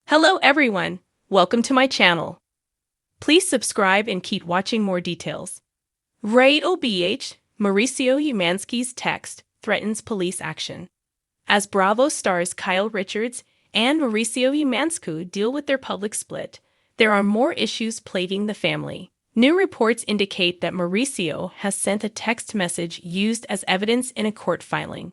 Hello everyone, welcome to my channel. Please subscribe and keep watching more details. RHOBH, Mauricio Umansky's text threatens police action. As Bravo stars Kyle Richards and Mauricio Umansky deal with their public split, there are more issues plaguing the family. New reports indicate that Mauricio has sent a text message used as evidence in a court filing.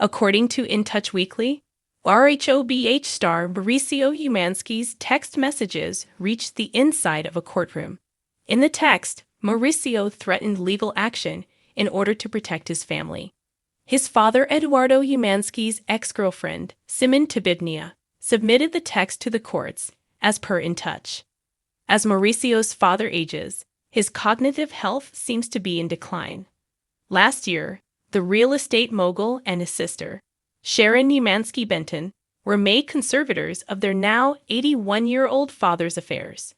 According to In Touch Weekly, RHOBH star Mauricio Umansky's text messages reached the inside of a courtroom. In the text, Mauricio threatened legal action in order to protect his family. His father, Eduardo Umansky's ex-girlfriend, Simon Tibidnia, submitted the text to the courts, as per In Touch. As Mauricio's father ages, his cognitive health seems to be in decline. Last year, the real estate mogul and his sister, Sharon Umansky Benton, were made conservators of their now 81-year-old father's affairs.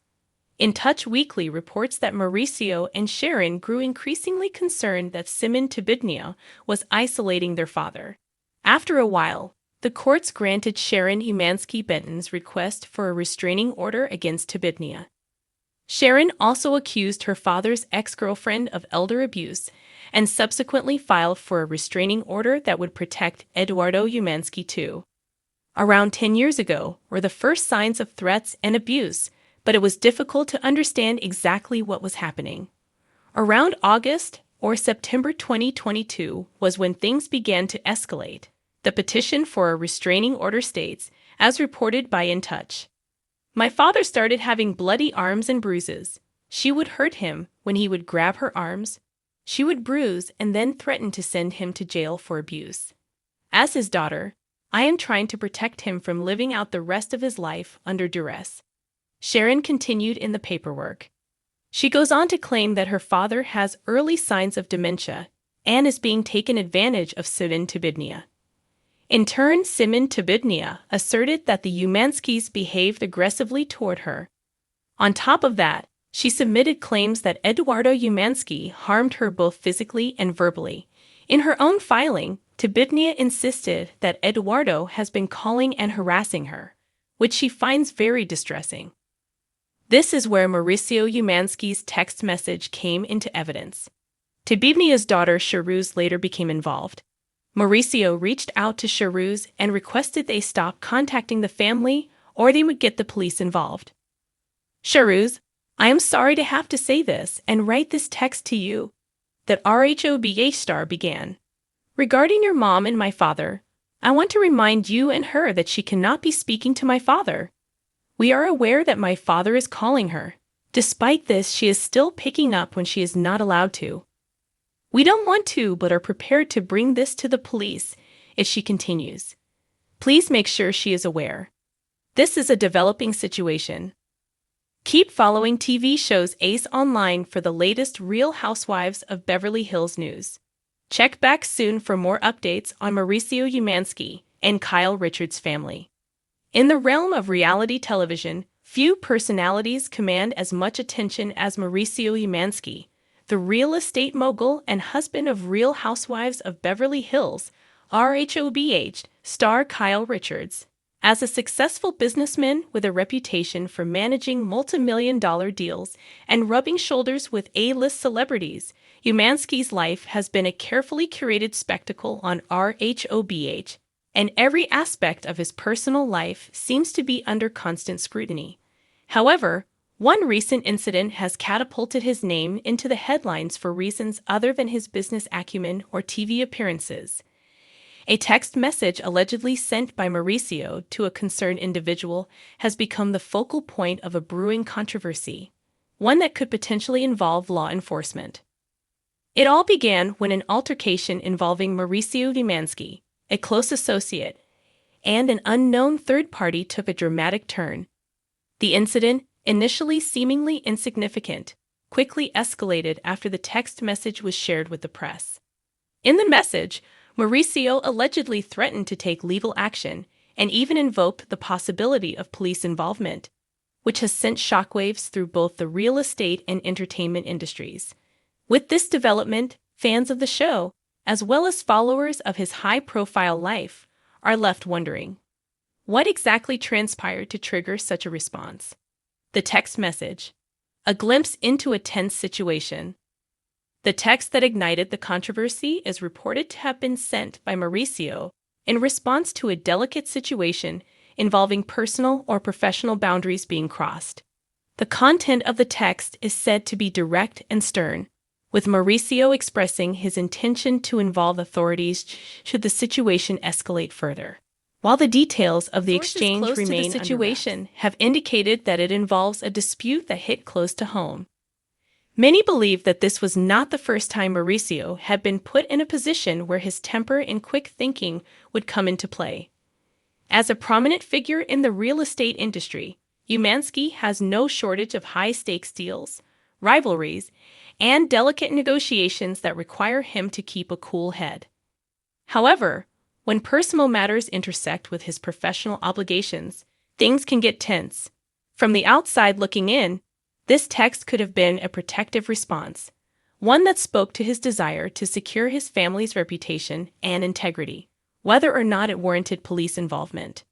In Touch Weekly reports that Mauricio and Sharon grew increasingly concerned that Simon Tibidnia was isolating their father. After a while, the courts granted Sharon Umansky Benton's request for a restraining order against Tibidnia. Sharon also accused her father's ex-girlfriend of elder abuse and subsequently filed for a restraining order that would protect Eduardo Umansky too. Around 10 years ago were the first signs of threats and abuse, but it was difficult to understand exactly what was happening. Around August or September 2022 was when things began to escalate. The petition for a restraining order states, as reported by In Touch, "My father started having bloody arms and bruises. She would hurt him when he would grab her arms. She would bruise and then threaten to send him to jail for abuse. As his daughter, I am trying to protect him from living out the rest of his life under duress." Sharon continued in the paperwork. She goes on to claim that her father has early signs of dementia and is being taken advantage of Simon Tibidnia. In turn, Simon Tibidnia asserted that the Umanskys behaved aggressively toward her. On top of that, she submitted claims that Eduardo Umansky harmed her both physically and verbally. In her own filing, Tibidnia insisted that Eduardo has been calling and harassing her, which she finds very distressing. This is where Mauricio Umansky's text message came into evidence. Tibidnia's daughter Sharuz later became involved. Mauricio reached out to Sharuz and requested they stop contacting the family or they would get the police involved. "Sharuz, I am sorry to have to say this and write this text to you," that RHOBH star began. "Regarding your mom and my father, I want to remind you and her that she cannot be speaking to my father. We are aware that my father is calling her. Despite this, she is still picking up when she is not allowed to. We don't want to, but are prepared to bring this to the police if she continues. Please make sure she is aware. This is a developing situation. Keep following TV shows Ace Online for the latest Real Housewives of Beverly Hills news. Check back soon for more updates on Mauricio Umansky and Kyle Richards' family. In the realm of reality television, few personalities command as much attention as Mauricio Umansky, the real estate mogul and husband of Real Housewives of Beverly Hills, RHOBH star Kyle Richards. As a successful businessman with a reputation for managing multi-million-dollar deals and rubbing shoulders with A-list celebrities, Umansky's life has been a carefully curated spectacle on RHOBH, and every aspect of his personal life seems to be under constant scrutiny. However, one recent incident has catapulted his name into the headlines for reasons other than his business acumen or TV appearances. A text message allegedly sent by Mauricio to a concerned individual has become the focal point of a brewing controversy, one that could potentially involve law enforcement. It all began when an altercation involving Mauricio Umansky, a close associate, and an unknown third party took a dramatic turn. The incident, initially seemingly insignificant, quickly escalated after the text message was shared with the press. In the message, Mauricio allegedly threatened to take legal action and even invoked the possibility of police involvement, which has sent shockwaves through both the real estate and entertainment industries. With this development, fans of the show, as well as followers of his high-profile life, are left wondering, What exactly transpired to trigger such a response? The text message. A glimpse into a tense situation. The text that ignited the controversy is reported to have been sent by Mauricio in response to a delicate situation involving personal or professional boundaries being crossed. The content of the text is said to be direct and stern, with Mauricio expressing his intention to involve authorities should the situation escalate further. While the details of the exchange remain under wraps, have indicated that it involves a dispute that hit close to home. Many believe that this was not the first time Mauricio had been put in a position where his temper and quick thinking would come into play. As a prominent figure in the real estate industry, Umansky has no shortage of high-stakes deals, rivalries, and delicate negotiations that require him to keep a cool head. However, when personal matters intersect with his professional obligations, things can get tense. From the outside looking in, this text could have been a protective response, one that spoke to his desire to secure his family's reputation and integrity, whether or not it warranted police involvement.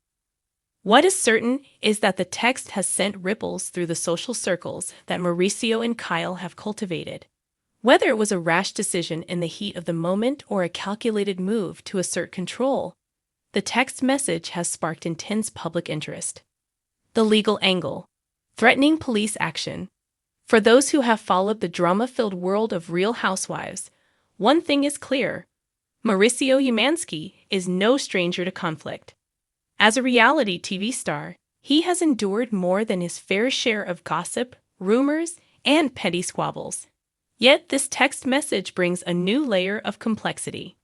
What is certain is that the text has sent ripples through the social circles that Mauricio and Kyle have cultivated. Whether it was a rash decision in the heat of the moment or a calculated move to assert control, the text message has sparked intense public interest. The legal angle. Threatening police action. For those who have followed the drama-filled world of Real Housewives, one thing is clear. Mauricio Umansky is no stranger to conflict. As a reality TV star, he has endured more than his fair share of gossip, rumors, and petty squabbles. Yet this text message brings a new layer of complexity.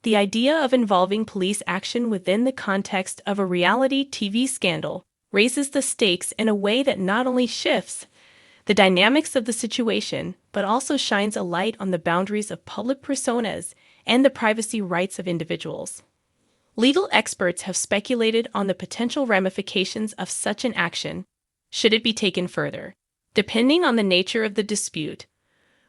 The idea of involving police action within the context of a reality TV scandal raises the stakes in a way that not only shifts the dynamics of the situation, but also shines a light on the boundaries of public personas and the privacy rights of individuals. Legal experts have speculated on the potential ramifications of such an action, should it be taken further. Depending on the nature of the dispute,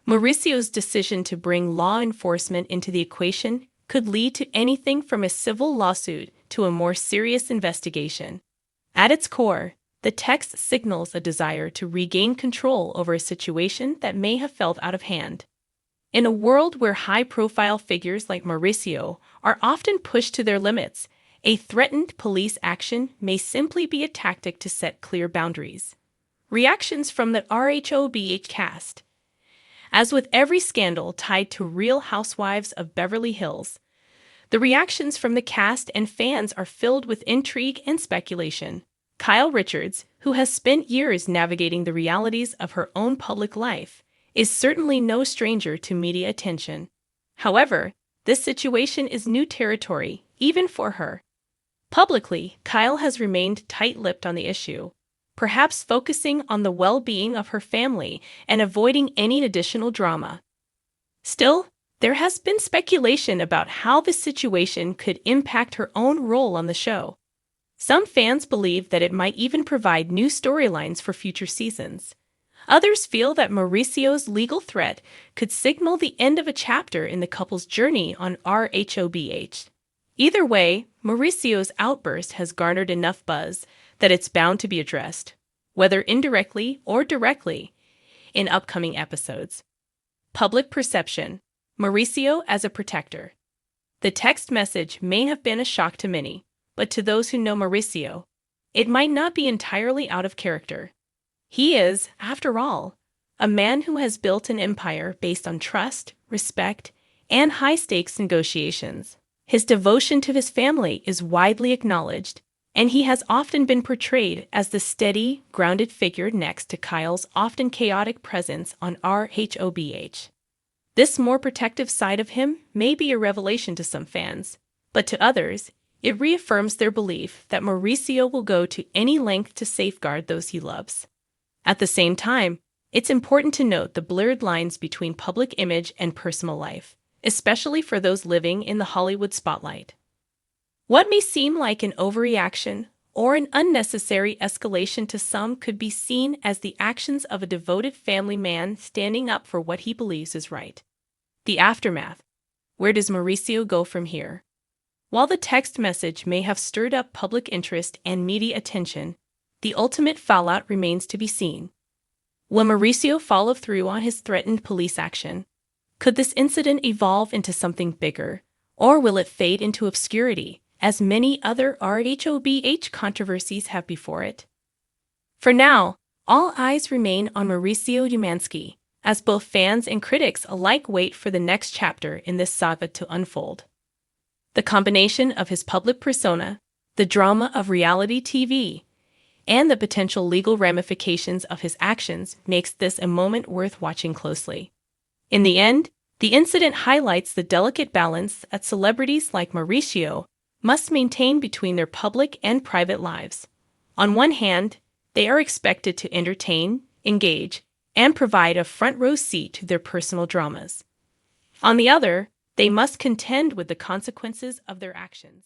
Mauricio's decision to bring law enforcement into the equation could lead to anything from a civil lawsuit to a more serious investigation. At its core, the text signals a desire to regain control over a situation that may have felt out of hand. In a world where high-profile figures like Mauricio are often pushed to their limits, a threatened police action may simply be a tactic to set clear boundaries. Reactions from the RHOBH cast. As with every scandal tied to Real Housewives of Beverly Hills, the reactions from the cast and fans are filled with intrigue and speculation. Kyle Richards, who has spent years navigating the realities of her own public life, is certainly no stranger to media attention. However, this situation is new territory, even for her. Publicly, Kyle has remained tight-lipped on the issue, perhaps focusing on the well-being of her family and avoiding any additional drama. Still, there has been speculation about how this situation could impact her own role on the show. Some fans believe that it might even provide new storylines for future seasons. Others feel that Mauricio's legal threat could signal the end of a chapter in the couple's journey on RHOBH. Either way, Mauricio's outburst has garnered enough buzz that it's bound to be addressed, whether indirectly or directly, in upcoming episodes. Public perception. Mauricio as a protector. The text message may have been a shock to many, but to those who know Mauricio, it might not be entirely out of character. He is, after all, a man who has built an empire based on trust, respect, and high-stakes negotiations. His devotion to his family is widely acknowledged, and he has often been portrayed as the steady, grounded figure next to Kyle's often chaotic presence on RHOBH. This more protective side of him may be a revelation to some fans, but to others, it reaffirms their belief that Mauricio will go to any length to safeguard those he loves. At the same time, it's important to note the blurred lines between public image and personal life, especially for those living in the Hollywood spotlight. What may seem like an overreaction or an unnecessary escalation to some could be seen as the actions of a devoted family man standing up for what he believes is right. The aftermath. Where does Mauricio go from here? While the text message may have stirred up public interest and media attention, the ultimate fallout remains to be seen. Will Mauricio follow through on his threatened police action? Could this incident evolve into something bigger, or will it fade into obscurity, as many other RHOBH controversies have before it? For now, all eyes remain on Mauricio Umansky, as both fans and critics alike wait for the next chapter in this saga to unfold. The combination of his public persona, the drama of reality TV, and the potential legal ramifications of his actions makes this a moment worth watching closely. In the end, the incident highlights the delicate balance that celebrities like Mauricio must maintain between their public and private lives. On one hand, they are expected to entertain, engage, and provide a front-row seat to their personal dramas. On the other, they must contend with the consequences of their actions.